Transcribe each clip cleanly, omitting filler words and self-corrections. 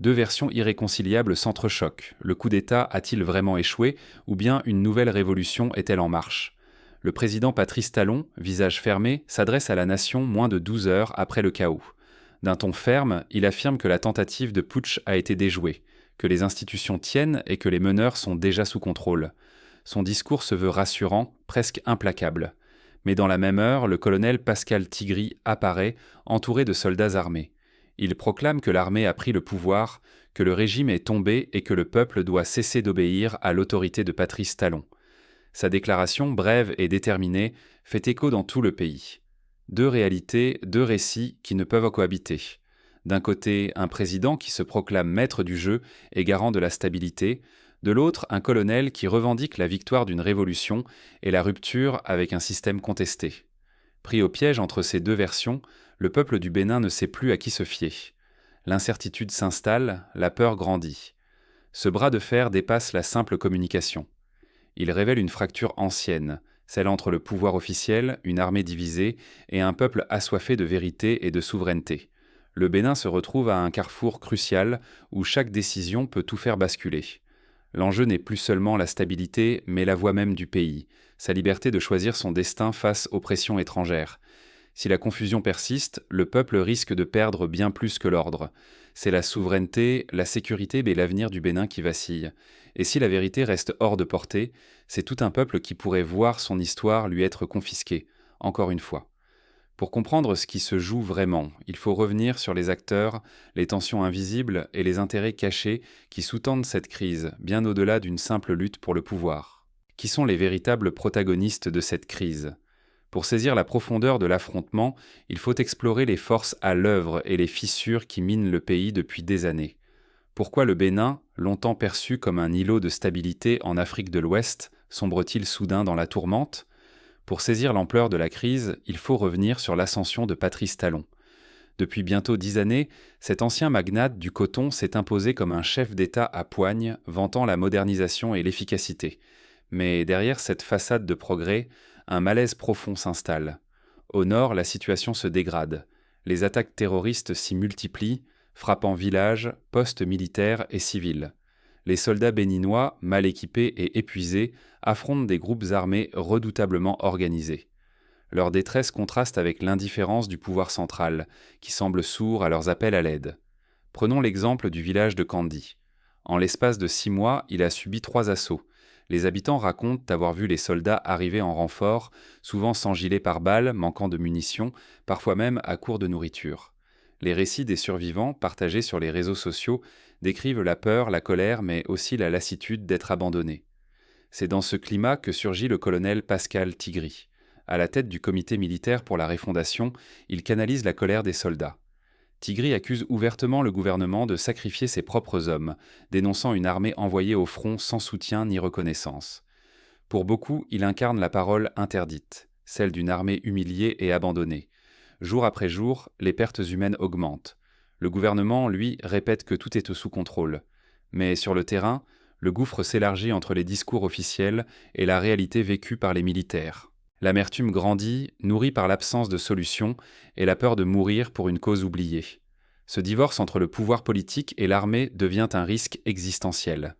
Deux versions irréconciliables s'entrechoquent. Le coup d'État a-t-il vraiment échoué, ou bien une nouvelle révolution est-elle en marche? Le président Patrice Talon, visage fermé, s'adresse à la nation moins de 12 heures après le chaos. D'un ton ferme, il affirme que la tentative de putsch a été déjouée, que les institutions tiennent et que les meneurs sont déjà sous contrôle. Son discours se veut rassurant, presque implacable. Mais dans la même heure, le colonel Pascal Tigri apparaît, entouré de soldats armés. Il proclame que l'armée a pris le pouvoir, que le régime est tombé et que le peuple doit cesser d'obéir à l'autorité de Patrice Talon. Sa déclaration, brève et déterminée, fait écho dans tout le pays. Deux réalités, deux récits qui ne peuvent cohabiter. D'un côté, un président qui se proclame maître du jeu et garant de la stabilité, de l'autre, un colonel qui revendique la victoire d'une révolution et la rupture avec un système contesté. Pris au piège entre ces deux versions, le peuple du Bénin ne sait plus à qui se fier. L'incertitude s'installe, la peur grandit. Ce bras de fer dépasse la simple communication. Il révèle une fracture ancienne, celle entre le pouvoir officiel, une armée divisée, et un peuple assoiffé de vérité et de souveraineté. Le Bénin se retrouve à un carrefour crucial où chaque décision peut tout faire basculer. L'enjeu n'est plus seulement la stabilité, mais la voie même du pays, sa liberté de choisir son destin face aux pressions étrangères. Si la confusion persiste, le peuple risque de perdre bien plus que l'ordre. C'est la souveraineté, la sécurité et l'avenir du Bénin qui vacillent. Et si la vérité reste hors de portée, c'est tout un peuple qui pourrait voir son histoire lui être confisquée, encore une fois. Pour comprendre ce qui se joue vraiment, il faut revenir sur les acteurs, les tensions invisibles et les intérêts cachés qui sous-tendent cette crise, bien au-delà d'une simple lutte pour le pouvoir. Qui sont les véritables protagonistes de cette crise? Pour saisir la profondeur de l'affrontement, il faut explorer les forces à l'œuvre et les fissures qui minent le pays depuis des années. Pourquoi le Bénin, longtemps perçu comme un îlot de stabilité en Afrique de l'Ouest, sombre-t-il soudain dans la tourmente? Pour saisir l'ampleur de la crise, il faut revenir sur l'ascension de Patrice Talon. Depuis bientôt 10 années, cet ancien magnate du coton s'est imposé comme un chef d'État à poigne, vantant la modernisation et l'efficacité. Mais derrière cette façade de progrès, un malaise profond s'installe. Au nord, la situation se dégrade. Les attaques terroristes s'y multiplient, frappant villages, postes militaires et civils. Les soldats béninois, mal équipés et épuisés, affrontent des groupes armés redoutablement organisés. Leur détresse contraste avec l'indifférence du pouvoir central, qui semble sourd à leurs appels à l'aide. Prenons l'exemple du village de Kandy. En l'espace de 6 mois, il a subi 3 assauts. Les habitants racontent avoir vu les soldats arriver en renfort, souvent sans gilet pare-balles, manquant de munitions, parfois même à court de nourriture. Les récits des survivants, partagés sur les réseaux sociaux, décrivent la peur, la colère, mais aussi la lassitude d'être abandonnés. C'est dans ce climat que surgit le colonel Pascal Tigri. À la tête du comité militaire pour la refondation, il canalise la colère des soldats. Tigri accuse ouvertement le gouvernement de sacrifier ses propres hommes, dénonçant une armée envoyée au front sans soutien ni reconnaissance. Pour beaucoup, il incarne la parole interdite, celle d'une armée humiliée et abandonnée. Jour après jour, les pertes humaines augmentent. Le gouvernement, lui, répète que tout est sous contrôle. Mais sur le terrain, le gouffre s'élargit entre les discours officiels et la réalité vécue par les militaires. L'amertume grandit, nourrie par l'absence de solution et la peur de mourir pour une cause oubliée. Ce divorce entre le pouvoir politique et l'armée devient un risque existentiel.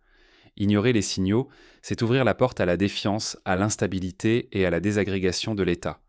Ignorer les signaux, c'est ouvrir la porte à la défiance, à l'instabilité et à la désagrégation de l'État.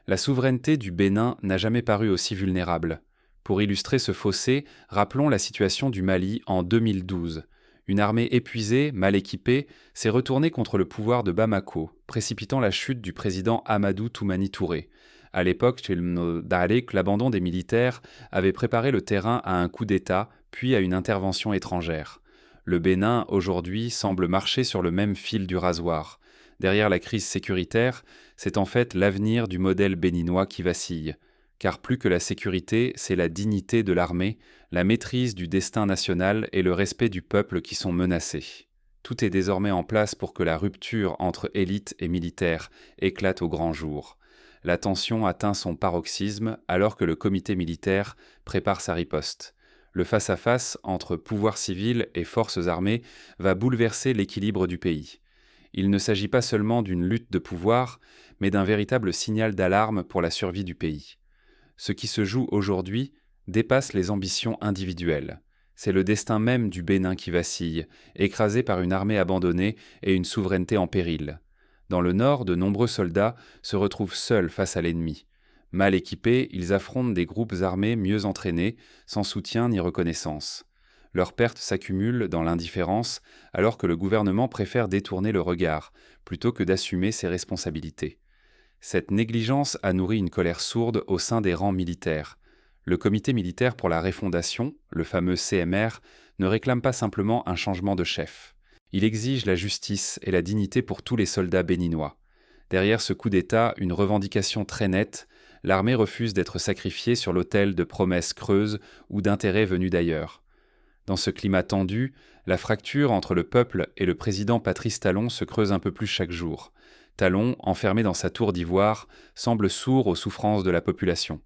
La souveraineté du Bénin n'a jamais paru aussi vulnérable. Pour illustrer ce fossé, rappelons la situation du Mali en 2012. Une armée épuisée, mal équipée, s'est retournée contre le pouvoir de Bamako, précipitant la chute du président Amadou Toumani Touré. À l'époque, Tchelno Daalek, l'abandon des militaires, avait préparé le terrain à un coup d'État, puis à une intervention étrangère. Le Bénin, aujourd'hui, semble marcher sur le même fil du rasoir. Derrière la crise sécuritaire, c'est en fait l'avenir du modèle béninois qui vacille. Car plus que la sécurité, c'est la dignité de l'armée, la maîtrise du destin national et le respect du peuple qui sont menacés. Tout est désormais en place pour que la rupture entre élite et militaire éclate au grand jour. La tension atteint son paroxysme alors que le comité militaire prépare sa riposte. Le face-à-face entre pouvoir civil et forces armées va bouleverser l'équilibre du pays. Il ne s'agit pas seulement d'une lutte de pouvoir, mais d'un véritable signal d'alarme pour la survie du pays. Ce qui se joue aujourd'hui dépasse les ambitions individuelles. C'est le destin même du Bénin qui vacille, écrasé par une armée abandonnée et une souveraineté en péril. Dans le nord, de nombreux soldats se retrouvent seuls face à l'ennemi. Mal équipés, ils affrontent des groupes armés mieux entraînés, sans soutien ni reconnaissance. Leurs pertes s'accumulent dans l'indifférence, alors que le gouvernement préfère détourner le regard, plutôt que d'assumer ses responsabilités. Cette négligence a nourri une colère sourde au sein des rangs militaires. Le Comité militaire pour la Refondation, le fameux CMR, ne réclame pas simplement un changement de chef. Il exige la justice et la dignité pour tous les soldats béninois. Derrière ce coup d'État, une revendication très nette, l'armée refuse d'être sacrifiée sur l'autel de promesses creuses ou d'intérêts venus d'ailleurs. Dans ce climat tendu, la fracture entre le peuple et le président Patrice Talon se creuse un peu plus chaque jour. Talon, enfermé dans sa tour d'ivoire, semble sourd aux souffrances de la population.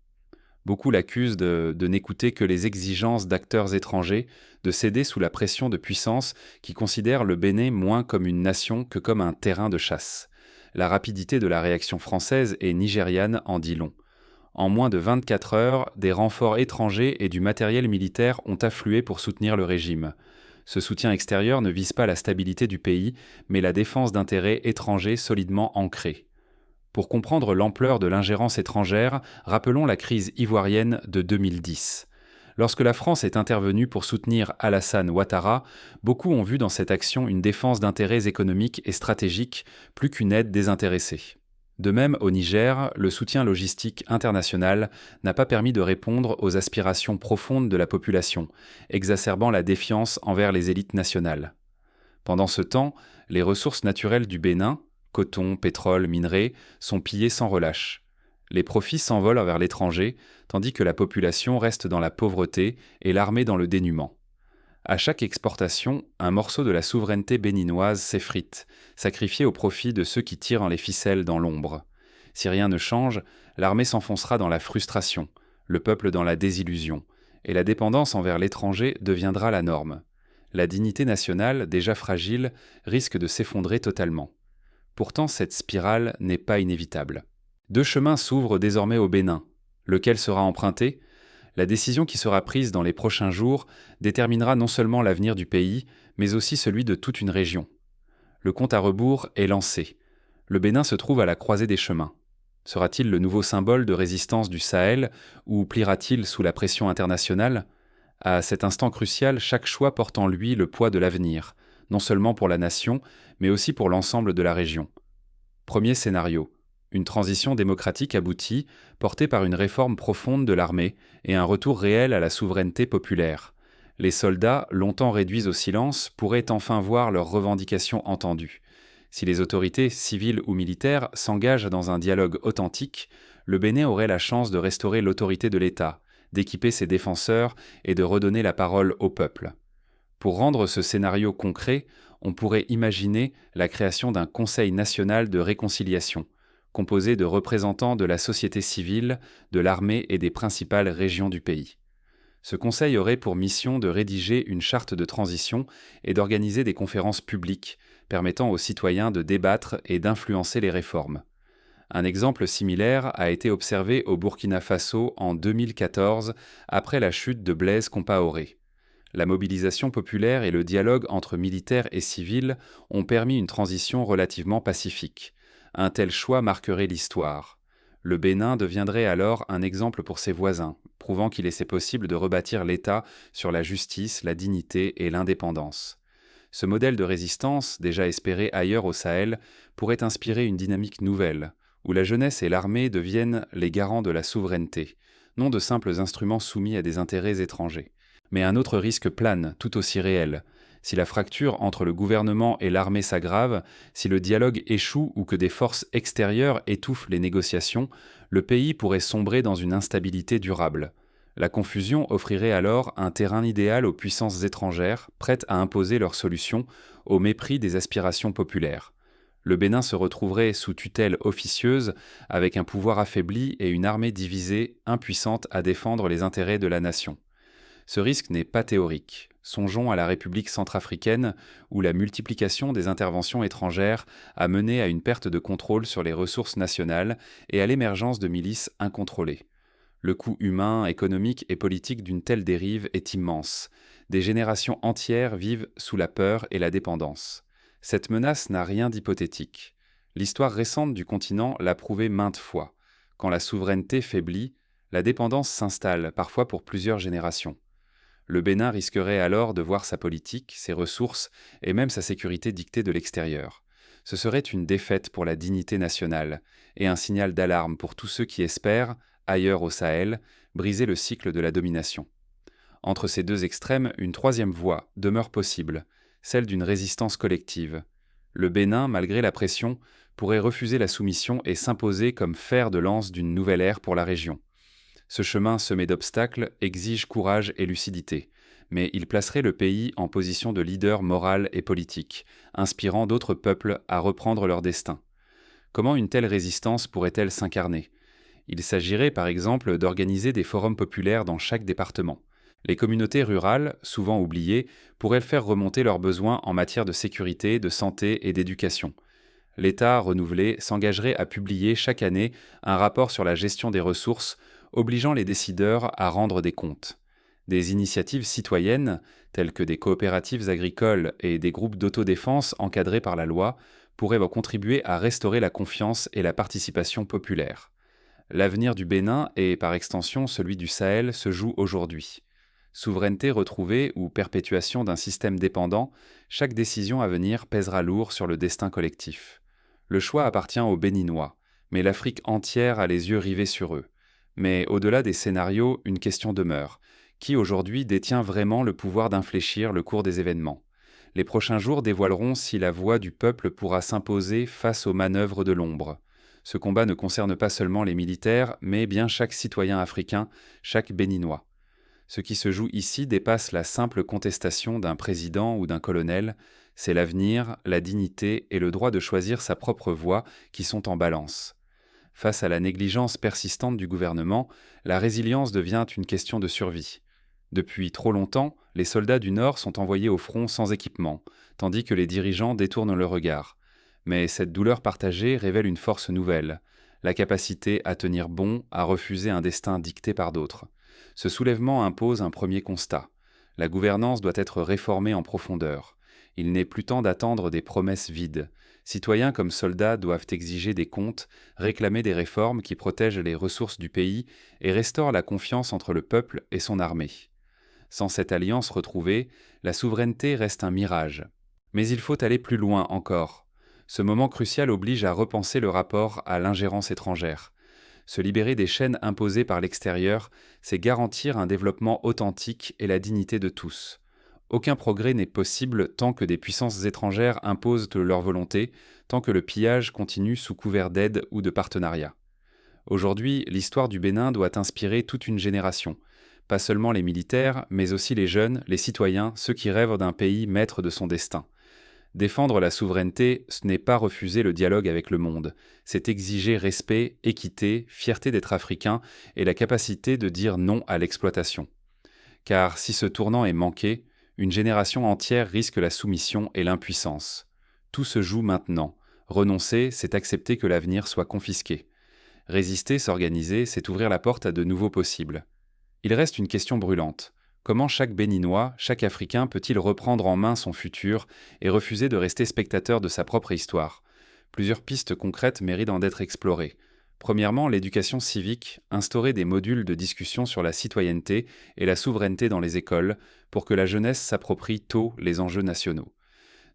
Beaucoup l'accusent de n'écouter que les exigences d'acteurs étrangers, de céder sous la pression de puissances qui considèrent le Bénin moins comme une nation que comme un terrain de chasse. La rapidité de la réaction française et nigériane en dit long. En moins de 24 heures, des renforts étrangers et du matériel militaire ont afflué pour soutenir le régime. Ce soutien extérieur ne vise pas la stabilité du pays, mais la défense d'intérêts étrangers solidement ancrés. Pour comprendre l'ampleur de l'ingérence étrangère, rappelons la crise ivoirienne de 2010. Lorsque la France est intervenue pour soutenir Alassane Ouattara, beaucoup ont vu dans cette action une défense d'intérêts économiques et stratégiques plus qu'une aide désintéressée. De même, au Niger, le soutien logistique international n'a pas permis de répondre aux aspirations profondes de la population, exacerbant la défiance envers les élites nationales. Pendant ce temps, les ressources naturelles du Bénin, coton, pétrole, minerais, sont pillés sans relâche. Les profits s'envolent vers l'étranger, tandis que la population reste dans la pauvreté et l'armée dans le dénuement. À chaque exportation, un morceau de la souveraineté béninoise s'effrite, sacrifié au profit de ceux qui tirent les ficelles dans l'ombre. Si rien ne change, l'armée s'enfoncera dans la frustration, le peuple dans la désillusion, et la dépendance envers l'étranger deviendra la norme. La dignité nationale, déjà fragile, risque de s'effondrer totalement. Pourtant, cette spirale n'est pas inévitable. Deux chemins s'ouvrent désormais au Bénin. Lequel sera emprunté ? La décision qui sera prise dans les prochains jours déterminera non seulement l'avenir du pays, mais aussi celui de toute une région. Le compte à rebours est lancé. Le Bénin se trouve à la croisée des chemins. Sera-t-il le nouveau symbole de résistance du Sahel, ou pliera-t-il sous la pression internationale ? À cet instant crucial, chaque choix porte en lui le poids de l'avenir, non seulement pour la nation, mais aussi pour l'ensemble de la région. Premier scénario. Une transition démocratique aboutie, portée par une réforme profonde de l'armée et un retour réel à la souveraineté populaire. Les soldats, longtemps réduits au silence, pourraient enfin voir leurs revendications entendues. Si les autorités civiles ou militaires s'engagent dans un dialogue authentique, le Bénin aurait la chance de restaurer l'autorité de l'État, d'équiper ses défenseurs et de redonner la parole au peuple. Pour rendre ce scénario concret, on pourrait imaginer la création d'un Conseil national de réconciliation, composé de représentants de la société civile, de l'armée et des principales régions du pays. Ce conseil aurait pour mission de rédiger une charte de transition et d'organiser des conférences publiques permettant aux citoyens de débattre et d'influencer les réformes. Un exemple similaire a été observé au Burkina Faso en 2014 après la chute de Blaise Compaoré. La mobilisation populaire et le dialogue entre militaires et civils ont permis une transition relativement pacifique. Un tel choix marquerait l'histoire. Le Bénin deviendrait alors un exemple pour ses voisins, prouvant qu'il était possible de rebâtir l'État sur la justice, la dignité et l'indépendance. Ce modèle de résistance, déjà espéré ailleurs au Sahel, pourrait inspirer une dynamique nouvelle, où la jeunesse et l'armée deviennent les garants de la souveraineté, non de simples instruments soumis à des intérêts étrangers. Mais un autre risque plane, tout aussi réel. Si la fracture entre le gouvernement et l'armée s'aggrave, si le dialogue échoue ou que des forces extérieures étouffent les négociations, le pays pourrait sombrer dans une instabilité durable. La confusion offrirait alors un terrain idéal aux puissances étrangères, prêtes à imposer leurs solutions, au mépris des aspirations populaires. Le Bénin se retrouverait sous tutelle officieuse, avec un pouvoir affaibli et une armée divisée, impuissante à défendre les intérêts de la nation. Ce risque n'est pas théorique. Songeons à la République centrafricaine, où la multiplication des interventions étrangères a mené à une perte de contrôle sur les ressources nationales et à l'émergence de milices incontrôlées. Le coût humain, économique et politique d'une telle dérive est immense. Des générations entières vivent sous la peur et la dépendance. Cette menace n'a rien d'hypothétique. L'histoire récente du continent l'a prouvé maintes fois. Quand la souveraineté faiblit, la dépendance s'installe, parfois pour plusieurs générations. Le Bénin risquerait alors de voir sa politique, ses ressources et même sa sécurité dictées de l'extérieur. Ce serait une défaite pour la dignité nationale et un signal d'alarme pour tous ceux qui espèrent, ailleurs au Sahel, briser le cycle de la domination. Entre ces deux extrêmes, une troisième voie demeure possible, celle d'une résistance collective. Le Bénin, malgré la pression, pourrait refuser la soumission et s'imposer comme fer de lance d'une nouvelle ère pour la région. Ce chemin semé d'obstacles exige courage et lucidité, mais il placerait le pays en position de leader moral et politique, inspirant d'autres peuples à reprendre leur destin. Comment une telle résistance pourrait-elle s'incarner ? Il s'agirait par exemple d'organiser des forums populaires dans chaque département. Les communautés rurales, souvent oubliées, pourraient faire remonter leurs besoins en matière de sécurité, de santé et d'éducation. L'État renouvelé s'engagerait à publier chaque année un rapport sur la gestion des ressources, obligeant les décideurs à rendre des comptes. Des initiatives citoyennes, telles que des coopératives agricoles et des groupes d'autodéfense encadrés par la loi, pourraient contribuer à restaurer la confiance et la participation populaire. L'avenir du Bénin et, par extension, celui du Sahel se joue aujourd'hui. Souveraineté retrouvée ou perpétuation d'un système dépendant, chaque décision à venir pèsera lourd sur le destin collectif. Le choix appartient aux Béninois, mais l'Afrique entière a les yeux rivés sur eux. Mais au-delà des scénarios, une question demeure. Qui aujourd'hui détient vraiment le pouvoir d'infléchir le cours des événements ? Les prochains jours dévoileront si la voix du peuple pourra s'imposer face aux manœuvres de l'ombre. Ce combat ne concerne pas seulement les militaires, mais bien chaque citoyen africain, chaque Béninois. Ce qui se joue ici dépasse la simple contestation d'un président ou d'un colonel, c'est l'avenir, la dignité et le droit de choisir sa propre voie qui sont en balance. Face à la négligence persistante du gouvernement, la résilience devient une question de survie. Depuis trop longtemps, les soldats du Nord sont envoyés au front sans équipement, tandis que les dirigeants détournent le regard. Mais cette douleur partagée révèle une force nouvelle, la capacité à tenir bon, à refuser un destin dicté par d'autres. Ce soulèvement impose un premier constat. La gouvernance doit être réformée en profondeur. Il n'est plus temps d'attendre des promesses vides. Citoyens comme soldats doivent exiger des comptes, réclamer des réformes qui protègent les ressources du pays et restaurent la confiance entre le peuple et son armée. Sans cette alliance retrouvée, la souveraineté reste un mirage. Mais il faut aller plus loin encore. Ce moment crucial oblige à repenser le rapport à l'ingérence étrangère. Se libérer des chaînes imposées par l'extérieur, c'est garantir un développement authentique et la dignité de tous. Aucun progrès n'est possible tant que des puissances étrangères imposent leur volonté, tant que le pillage continue sous couvert d'aide ou de partenariat. Aujourd'hui, l'histoire du Bénin doit inspirer toute une génération. Pas seulement les militaires, mais aussi les jeunes, les citoyens, ceux qui rêvent d'un pays maître de son destin. Défendre la souveraineté, ce n'est pas refuser le dialogue avec le monde, c'est exiger respect, équité, fierté d'être africain et la capacité de dire non à l'exploitation. Car si ce tournant est manqué, une génération entière risque la soumission et l'impuissance. Tout se joue maintenant. Renoncer, c'est accepter que l'avenir soit confisqué. Résister, s'organiser, c'est ouvrir la porte à de nouveaux possibles. Il reste une question brûlante. Comment chaque Béninois, chaque Africain peut-il reprendre en main son futur et refuser de rester spectateur de sa propre histoire ? Plusieurs pistes concrètes méritent d'être explorées. Premièrement, l'éducation civique, instaurer des modules de discussion sur la citoyenneté et la souveraineté dans les écoles pour que la jeunesse s'approprie tôt les enjeux nationaux.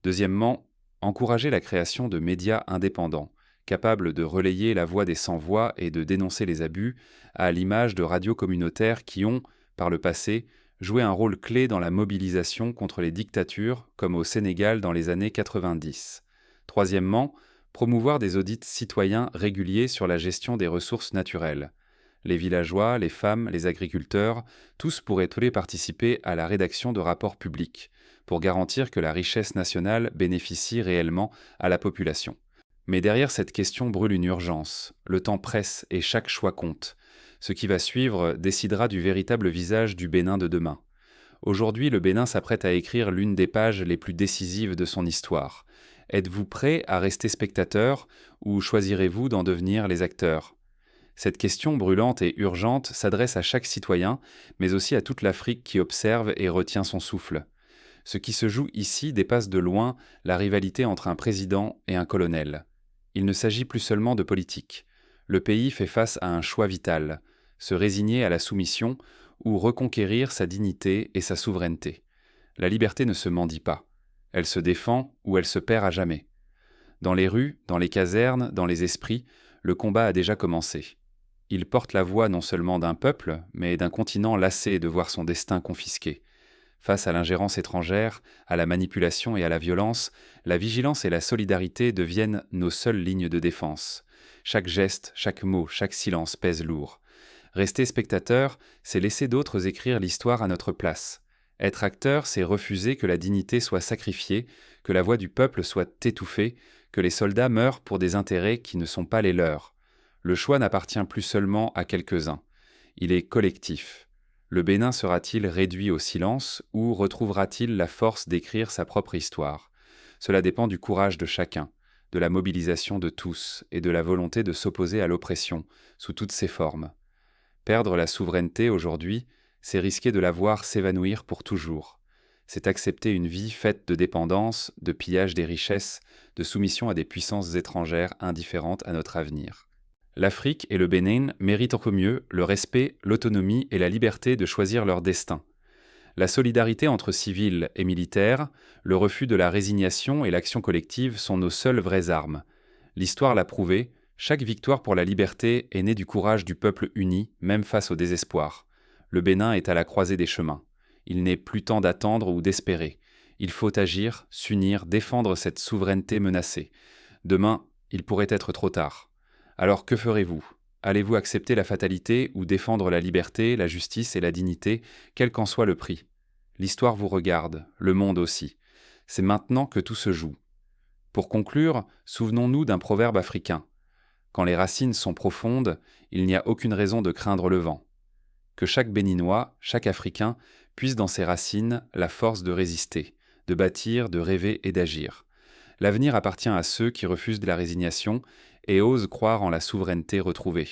Deuxièmement, encourager la création de médias indépendants, capables de relayer la voix des sans-voix et de dénoncer les abus, à l'image de radios communautaires qui ont, par le passé, joué un rôle clé dans la mobilisation contre les dictatures, comme au Sénégal dans les années 90. Troisièmement, promouvoir des audits citoyens réguliers sur la gestion des ressources naturelles. Les villageois, les femmes, les agriculteurs, tous pourraient participer à la rédaction de rapports publics, pour garantir que la richesse nationale bénéficie réellement à la population. Mais derrière cette question brûle une urgence. Le temps presse et chaque choix compte. Ce qui va suivre décidera du véritable visage du Bénin de demain. Aujourd'hui, le Bénin s'apprête à écrire l'une des pages les plus décisives de son histoire. Êtes-vous prêt à rester spectateur ou choisirez-vous d'en devenir les acteurs ? Cette question brûlante et urgente s'adresse à chaque citoyen, mais aussi à toute l'Afrique qui observe et retient son souffle. Ce qui se joue ici dépasse de loin la rivalité entre un président et un colonel. Il ne s'agit plus seulement de politique. Le pays fait face à un choix vital, se résigner à la soumission ou reconquérir sa dignité et sa souveraineté. La liberté ne se mendie pas. Elle se défend ou elle se perd à jamais. Dans les rues, dans les casernes, dans les esprits, le combat a déjà commencé. Il porte la voix non seulement d'un peuple, mais d'un continent lassé de voir son destin confisqué. Face à l'ingérence étrangère, à la manipulation et à la violence, la vigilance et la solidarité deviennent nos seules lignes de défense. Chaque geste, chaque mot, chaque silence pèse lourd. Rester spectateur, c'est laisser d'autres écrire l'histoire à notre place. Être acteur, c'est refuser que la dignité soit sacrifiée, que la voix du peuple soit étouffée, que les soldats meurent pour des intérêts qui ne sont pas les leurs. Le choix n'appartient plus seulement à quelques-uns. Il est collectif. Le Bénin sera-t-il réduit au silence ou retrouvera-t-il la force d'écrire sa propre histoire? Cela dépend du courage de chacun, de la mobilisation de tous et de la volonté de s'opposer à l'oppression, sous toutes ses formes. Perdre la souveraineté aujourd'hui, c'est risquer de la voir s'évanouir pour toujours. C'est accepter une vie faite de dépendance, de pillage des richesses, de soumission à des puissances étrangères indifférentes à notre avenir. L'Afrique et le Bénin méritent encore mieux le respect, l'autonomie et la liberté de choisir leur destin. La solidarité entre civils et militaires, le refus de la résignation et l'action collective sont nos seules vraies armes. L'histoire l'a prouvé, chaque victoire pour la liberté est née du courage du peuple uni, même face au désespoir. Le Bénin est à la croisée des chemins. Il n'est plus temps d'attendre ou d'espérer. Il faut agir, s'unir, défendre cette souveraineté menacée. Demain, il pourrait être trop tard. Alors que ferez-vous? Allez-vous accepter la fatalité ou défendre la liberté, la justice et la dignité, quel qu'en soit le prix? L'histoire vous regarde, le monde aussi. C'est maintenant que tout se joue. Pour conclure, souvenons-nous d'un proverbe africain. Quand les racines sont profondes, il n'y a aucune raison de craindre le vent. Que chaque Béninois, chaque Africain, puisse dans ses racines la force de résister, de bâtir, de rêver et d'agir. L'avenir appartient à ceux qui refusent de la résignation et osent croire en la souveraineté retrouvée.